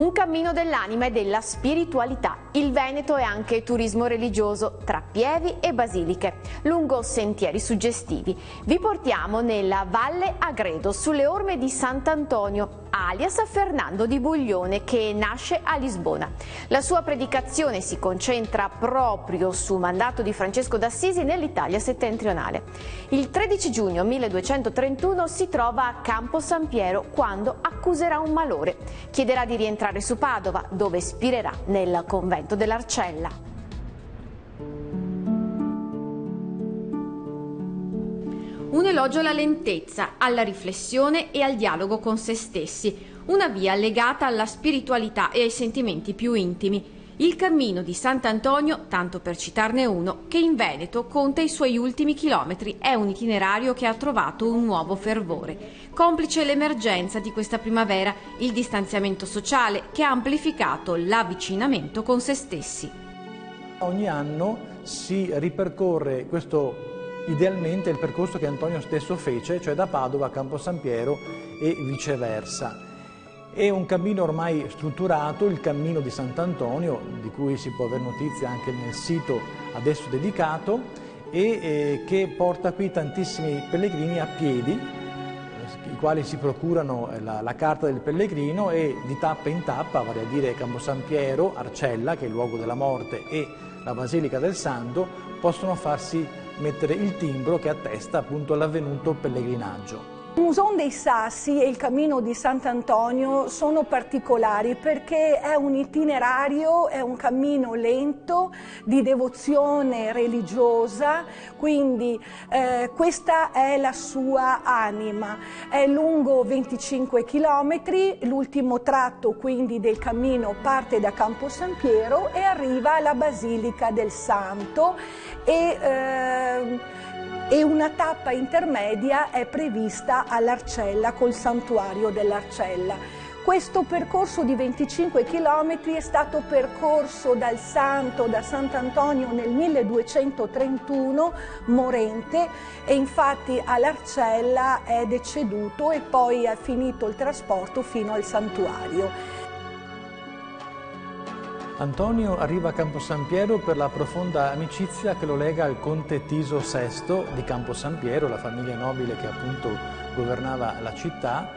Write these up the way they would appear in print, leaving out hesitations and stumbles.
Un cammino dell'anima e della spiritualità. Il Veneto è anche turismo religioso, tra pievi e basiliche, lungo sentieri suggestivi. Vi portiamo nella Valle Agredo, sulle orme di Sant'Antonio, alias Fernando di Buglione, che nasce a Lisbona. La sua predicazione si concentra proprio su mandato di Francesco d'Assisi nell'Italia settentrionale. Il 13 giugno 1231 si trova a Campo San Piero quando accuserà un malore. Chiederà di rientrare su Padova, dove spirerà nel convento dell'Arcella. Un elogio alla lentezza, alla riflessione e al dialogo con se stessi, una via legata alla spiritualità e ai sentimenti più intimi. Il cammino di Sant'Antonio, tanto per citarne uno, che in Veneto conta i suoi ultimi chilometri, è un itinerario che ha trovato un nuovo fervore. Complice l'emergenza di questa primavera, il distanziamento sociale che ha amplificato l'avvicinamento con se stessi. Ogni anno si ripercorre questo, idealmente, il percorso che Antonio stesso fece, cioè da Padova a Campo San Piero e viceversa. È un cammino ormai strutturato, il cammino di Sant'Antonio, di cui si può avere notizia anche nel sito adesso dedicato, e che porta qui tantissimi pellegrini a piedi, i quali si procurano la carta del pellegrino e di tappa in tappa, vale a dire Campo San Piero, Arcella, che è il luogo della morte, e la Basilica del Santo, possono farsi mettere il timbro che attesta appunto l'avvenuto pellegrinaggio. Il Musone dei Sassi e il Cammino di Sant'Antonio sono particolari perché è un itinerario, è un cammino lento di devozione religiosa, quindi questa è la sua anima. È lungo 25 km, l'ultimo tratto quindi del cammino parte da Campo San Piero e arriva alla Basilica del Santo e una tappa intermedia è prevista all'Arcella col santuario dell'Arcella. Questo percorso di 25 km è stato percorso dal santo, da Sant'Antonio nel 1231, morente, e infatti all'Arcella è deceduto e poi ha finito il trasporto fino al santuario. Antonio arriva a Campo San Piero per la profonda amicizia che lo lega al conte Tiso VI di Campo San Piero, la famiglia nobile che appunto governava la città,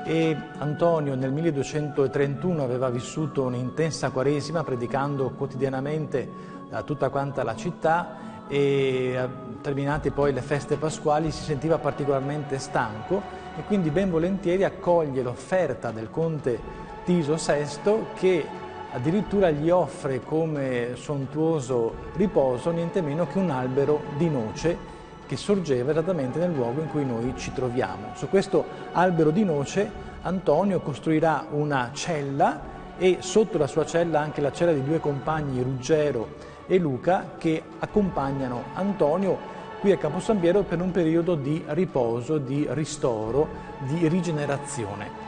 e Antonio nel 1231 aveva vissuto un'intensa quaresima predicando quotidianamente a tutta quanta la città e terminate poi le feste pasquali si sentiva particolarmente stanco e quindi ben volentieri accoglie l'offerta del conte Tiso VI che addirittura gli offre come sontuoso riposo niente meno che un albero di noce che sorgeva esattamente nel luogo in cui noi ci troviamo. Su questo albero di noce Antonio costruirà una cella e sotto la sua cella anche la cella di due compagni, Ruggero e Luca, che accompagnano Antonio qui a Campo San Piero per un periodo di riposo, di ristoro, di rigenerazione.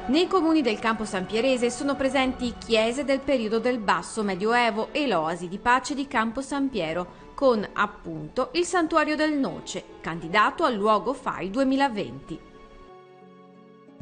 Nei comuni del Campo San Pierese sono presenti chiese del periodo del Basso Medioevo e l'oasi di pace di Campo San Piero, con appunto il Santuario del Noce, candidato al luogo FAI 2020.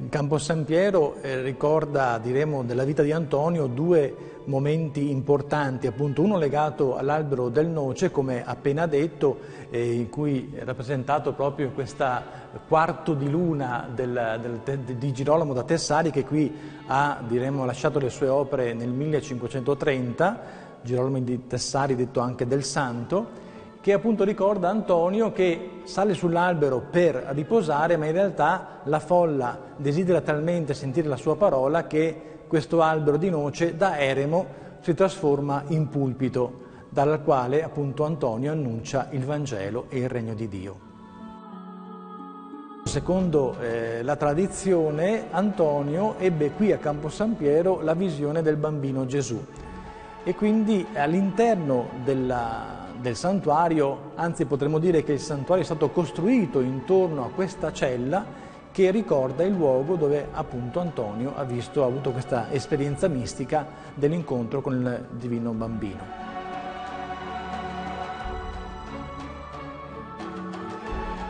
Campo San Piero ricorda, diremo, della vita di Antonio due momenti importanti, appunto uno legato all'albero del noce, come appena detto, in cui è rappresentato proprio in questa quarto di luna di Girolamo da Tessari, che qui ha, diremo, lasciato le sue opere nel 1530, Girolamo di Tessari detto anche del Santo, che appunto ricorda Antonio che sale sull'albero per riposare, ma in realtà la folla desidera talmente sentire la sua parola che questo albero di noce da eremo si trasforma in pulpito, dal quale appunto Antonio annuncia il Vangelo e il Regno di Dio. Secondo la tradizione, Antonio ebbe qui a Campo San Piero la visione del bambino Gesù e quindi all'interno del santuario, anzi potremmo dire che il santuario è stato costruito intorno a questa cella che ricorda il luogo dove appunto Antonio ha avuto questa esperienza mistica dell'incontro con il divino bambino.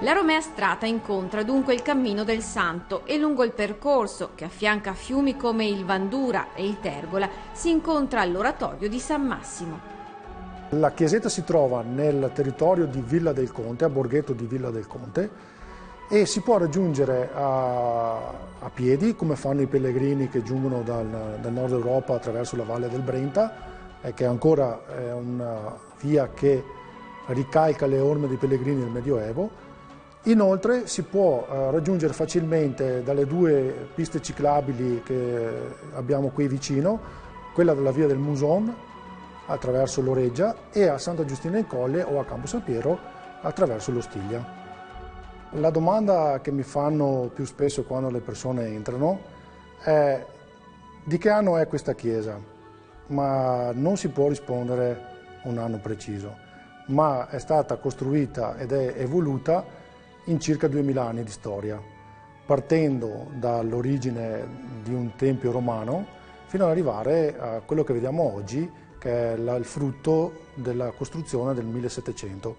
La Romea Strata incontra dunque il Cammino del Santo e lungo il percorso, che affianca fiumi come il Vandura e il Tergola, si incontra l'Oratorio di San Massimo. La chiesetta si trova nel territorio di Villa del Conte, a Borghetto di Villa del Conte, e si può raggiungere a piedi, come fanno i pellegrini che giungono dal nord Europa attraverso la Valle del Brenta, che ancora è una via che ricalca le orme dei pellegrini del Medioevo. Inoltre si può raggiungere facilmente dalle due piste ciclabili che abbiamo qui vicino, quella della via del Muson attraverso l'Oreggia e a Santa Giustina in Colle o a Campo San Piero attraverso l'Ostiglia. La domanda che mi fanno più spesso quando le persone entrano è: di che anno è questa chiesa? Ma non si può rispondere un anno preciso, ma è stata costruita ed è evoluta in circa 2000 anni di storia, partendo dall'origine di un tempio romano fino ad arrivare a quello che vediamo oggi, che è il frutto della costruzione del 1700.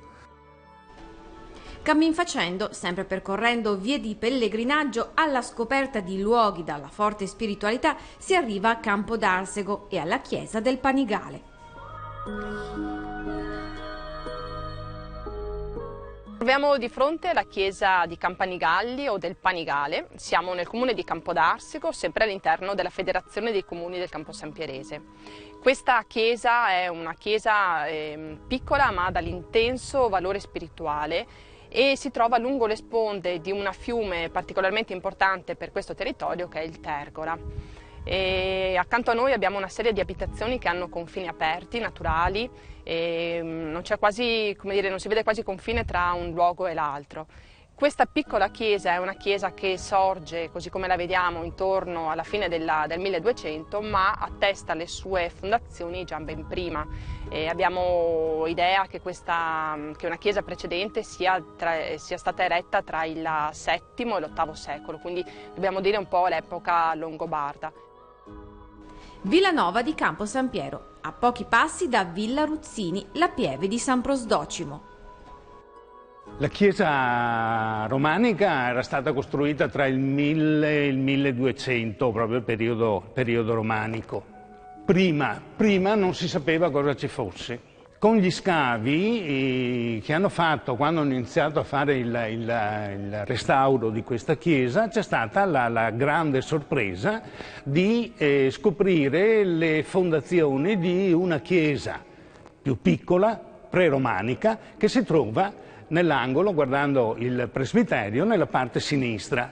Cammin facendo, sempre percorrendo vie di pellegrinaggio alla scoperta di luoghi dalla forte spiritualità, si arriva a Campo d'Arsego e alla chiesa del Panigale. Troviamo di fronte la chiesa di Campanigalli o del Panigale. Siamo nel comune di Campo d'Arsego, sempre all'interno della Federazione dei Comuni del Campo Sampierese. Questa chiesa è una chiesa piccola ma dall'intenso valore spirituale e si trova lungo le sponde di un fiume particolarmente importante per questo territorio, che è il Tergola. E accanto a noi abbiamo una serie di abitazioni che hanno confini aperti, naturali, e non c'è quasi, come dire, non si vede quasi confine tra un luogo e l'altro. Questa piccola chiesa è una chiesa che sorge, così come la vediamo, intorno alla fine del 1200, ma attesta le sue fondazioni già ben prima. Abbiamo idea che una chiesa precedente sia stata eretta tra il VII e l'VIII secolo, quindi dobbiamo dire un po' l'epoca longobarda. Villanova di Campo San Piero, a pochi passi da Villa Ruzzini, la pieve di San Prosdocimo. La chiesa romanica era stata costruita tra il 1000 e il 1200, proprio il periodo romanico. Prima non si sapeva cosa ci fosse. Con gli scavi che hanno fatto, quando hanno iniziato a fare il restauro di questa chiesa, c'è stata la grande sorpresa di scoprire le fondazioni di una chiesa più piccola, preromanica, che si trova nell'angolo, guardando il presbiterio, nella parte sinistra.